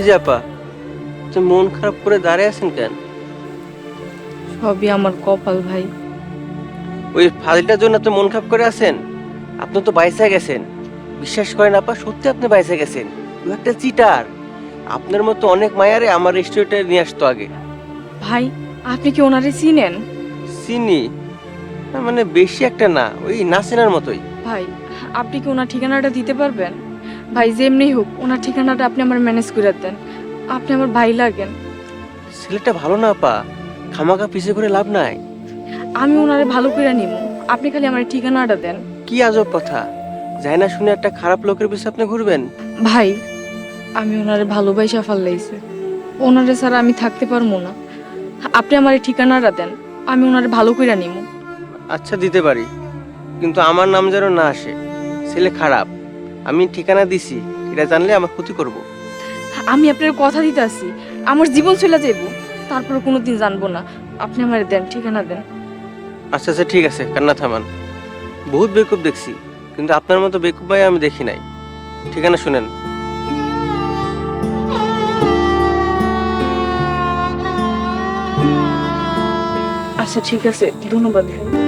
যে আপা, আপনি মন খারাপ করে দাঁড়িয়ে আছেন কেন? সবই আমার কপাল ভাই। ওই ফাজিলটার জন্য আপনি মন খারাপ করে আছেন? আপনি তো বাইসে গেছেন। বিশ্বাস করেন আপা, সত্যি আপনি বাইসে গেছেন। ও একটা চিটার। আপনার মতো অনেক মায়ারে আমার রেস্টুরেন্টে নিয়ে আসতো আগে। ভাই, আপনি কি ওনারে চিনেন? চিনি, না মানে বেশি একটা না, ওই নাসিনার মতোই। ভাই, আপনি কি ওনার ঠিকানাটা দিতে পারবেন? ভাই, যেমনি হোক ওনার ঠিকানাটা আপনি আমার ম্যানেজ করে দেন। আপনি আমার ভাই লাগেন। ছেলেটা ভালো না আপা, খামাখা পিছে করে লাভ নাই। আমি ওনারে ভালো করে নিব। আপনি খালি আমার ঠিকানাটা দেন। কি আজব কথা, যাই না শুনে একটা খারাপ লোকের পিছনে আপনি ঘুরবেন? ভাই, আমি ওনারে ভালোবাসা ফেললাইছি। ওনারে ছাড়া আমি থাকতে পারবো না। আপনি আমার এই ঠিকানাটা দেন, আমি ওনারে ভালো করে নিব। আচ্ছা দিতে পারি, কিন্তু আমার নাম যেন না আসে। ছেলে খারাপ, আমি ঠিকানা দিছি, এটা জানলে আমার ক্ষতি করব। আমি আপনার কথা দিতে আসি, আমার জীবন চলে যাইব, তারপর কোনোদিন জানবো না। আপনি আমার দেন, ঠিকানা দেন। আচ্ছা আচ্ছা ঠিক আছে, কান্না থামান। বহুত বেকুব দেখছি, কিন্তু আপনার মতো বেকুব ভাই আমি দেখি নাই। ঠিকানা শুনেন। আচ্ছা ঠিক আছে, ধন্যবাদ ভাই।